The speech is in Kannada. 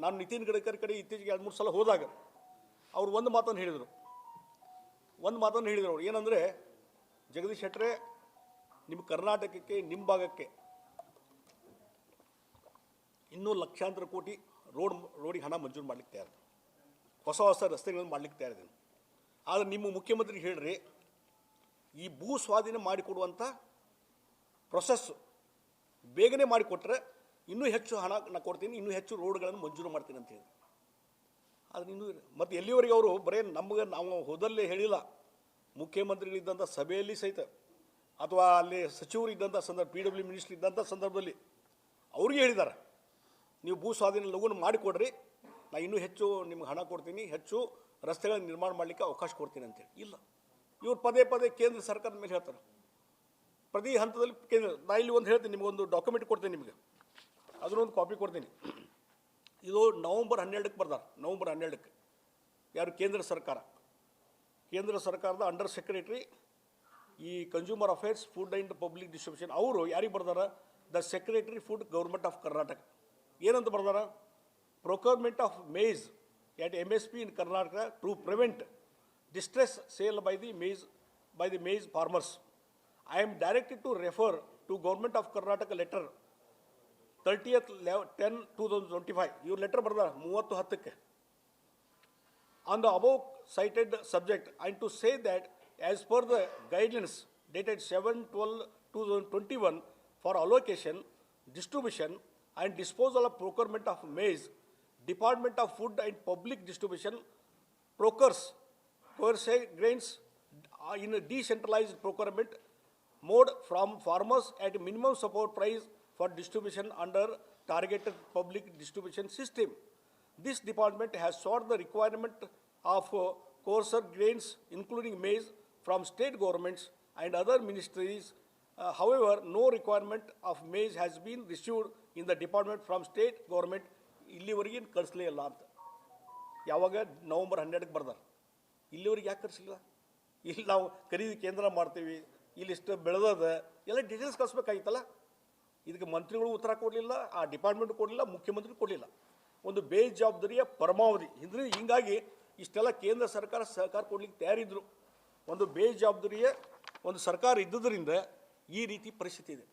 ನಾನು ನಿತಿನ್ ಗಡ್ಕರಿ ಕಡೆ ಇತ್ತೀಚೆಗೆ 2-3 ಸಲ ಹೋದಾಗ ಅವರು ಒಂದು ಮಾತನ್ನು ಹೇಳಿದರು ಅವ್ರು ಏನಂದರೆ, ಜಗದೀಶ್ ಶೆಟ್ಟರೆ, ನಿಮ್ಮ ಕರ್ನಾಟಕಕ್ಕೆ, ನಿಮ್ಮ ಭಾಗಕ್ಕೆ ಇನ್ನೂ ಲಕ್ಷಾಂತರ ಕೋಟಿ ರೋಡಿಗೆ ಹಣ ಮಂಜೂರು ಮಾಡಲಿಕ್ಕೆ ತಯಾರಿದೆ, ಹೊಸ ರಸ್ತೆಗಳನ್ನು ಮಾಡಲಿಕ್ಕೆ ತಯಾರಿದ್ದೇನೆ. ಆದರೆ ನಿಮ್ಮ ಮುಖ್ಯಮಂತ್ರಿಗೆ ಹೇಳ್ರಿ, ಈ ಭೂ ಸ್ವಾಧೀನ ಮಾಡಿಕೊಡುವಂಥ ಪ್ರೊಸೆಸ್ಸು ಬೇಗನೆ ಮಾಡಿಕೊಟ್ರೆ ಇನ್ನೂ ಹೆಚ್ಚು ಹಣ ನಾನು ಕೊಡ್ತೀನಿ, ಇನ್ನೂ ಹೆಚ್ಚು ರೋಡ್ಗಳನ್ನು ಮಂಜೂರು ಮಾಡ್ತೀನಿ ಅಂತ ಹೇಳಿ. ಆದರೆ ಇನ್ನೂ ಮತ್ತು ಎಲ್ಲಿವರೆಗೆ ಅವರು ಬರೀ ನಾವು ಹೋದಲ್ಲೇ ಹೇಳಿಲ್ಲ, ಮುಖ್ಯಮಂತ್ರಿಗಳಿದ್ದಂಥ ಸಭೆಯಲ್ಲಿ ಸಹಿತ ಅಥವಾ ಅಲ್ಲಿ ಸಚಿವರು ಇದ್ದಂಥ ಸಂದರ್ಭ, PW ಮಿನಿಸ್ಟ್ರ್ ಇದ್ದಂಥ ಸಂದರ್ಭದಲ್ಲಿ ಅವ್ರಿಗೆ ಹೇಳಿದ್ದಾರೆ, ನೀವು ಭೂ ಸ್ವಾಧೀನ ಲಘುನ ಮಾಡಿಕೊಡ್ರಿ, ನಾನು ಇನ್ನೂ ಹೆಚ್ಚು ನಿಮ್ಗೆ ಹಣ ಕೊಡ್ತೀನಿ, ಹೆಚ್ಚು ರಸ್ತೆಗಳನ್ನು ನಿರ್ಮಾಣ ಮಾಡಲಿಕ್ಕೆ ಅವಕಾಶ ಕೊಡ್ತೀನಿ ಅಂತೇಳಿ. ಇಲ್ಲ, ಇವ್ರು ಪದೇ ಕೇಂದ್ರ ಸರ್ಕಾರದ ಮೇಲೆ ಹೇಳ್ತಾರೆ. ಪ್ರತಿ ಹಂತದಲ್ಲಿ ನಾ ಇಲ್ಲಿ ಒಂದು ಹೇಳ್ತೀನಿ, ನಿಮಗೊಂದು ಡಾಕ್ಯುಮೆಂಟ್ ಕೊಡ್ತೀನಿ, ನಿಮಗೆ ಅದನ್ನೊಂದು ಕಾಪಿ ಕೊಡ್ತೀನಿ. ಇದು ನವಂಬರ್ 12ಕ್ಕೆ ಬರ್ದಾರೆ. ನವಂಬರ್ 12ಕ್ಕೆ ಯಾರು ಕೇಂದ್ರ ಸರ್ಕಾರದ ಅಂಡರ್ ಸೆಕ್ರೆಟರಿ ಈ consumer affairs, food and public distribution, ಅವರು ಯಾರಿಗೆ ಬರ್ದಾರ? The secretary food government of Karnataka. ಏನಂತ ಬರ್ದಾರ? Procurement of maize at MSP in Karnataka to prevent distress sale by the maize farmers. I am directed to refer to Government of Karnataka letter 30/10/2025. Your letter barda 30/10ಕ್ಕೆ. On the above cited subject, I am to say that as per the guidelines dated 7/12/2021 for allocation, distribution and disposal of procurement of maize, Department of Food and Public Distribution procures coarse grains in a decentralized procurement mode from farmers at minimum support price for distribution under targeted public distribution system. This department has sought the requirement of coarser grains including maize from state governments and other ministries. However, no requirement of maize has been received in the department from state government. ಇಲ್ಲಿವರೆಗೆ ಕಳಿಸ್ಲೇ ಇಲ್ಲ ಅಂತ. ಯಾವಾಗ? ನವಂಬರ್ 12ಕ್ಕೆ ಬರ್ದಾರೆ. ಇಲ್ಲಿವರೆಗೆ ಯಾಕೆ ಕಳಿಸಲಿಲ್ಲ? ಇಲ್ಲಿ ನಾವು ಖರೀದಿ ಕೇಂದ್ರ ಮಾಡ್ತೀವಿ, ಇಲ್ಲಿಷ್ಟು ಬೆಳೆದದ ಎಲ್ಲ ಡೀಟೇಲ್ಸ್ ಕಳಿಸ್ಬೇಕಾಗಿತ್ತಲ್ಲ. ಇದಕ್ಕೆ ಮಂತ್ರಿಗಳು ಉತ್ತರ ಕೊಡಲಿಲ್ಲ, ಆ ಡಿಪಾರ್ಟ್ಮೆಂಟ್ ಕೊಡಲಿಲ್ಲ, ಮುಖ್ಯಮಂತ್ರಿ ಕೊಡಲಿಲ್ಲ. ಒಂದು ಬೇಜವಾಬ್ದಾರಿಯ ಪರಮಾವಧಿ. ಹಿಂಗಾಗಿ ಇಷ್ಟೆಲ್ಲ ಕೇಂದ್ರ ಸರ್ಕಾರ ಸಹಕಾರ ಕೊಡ್ಲಿಕ್ಕೆ ತಯಾರಿದ್ರು. ಒಂದು ಬೇಜವಾಬ್ದಾರಿಯ ಒಂದು ಸರ್ಕಾರ ಇದ್ದುದರಿಂದ ಈ ರೀತಿ ಪರಿಸ್ಥಿತಿ ಇದೆ.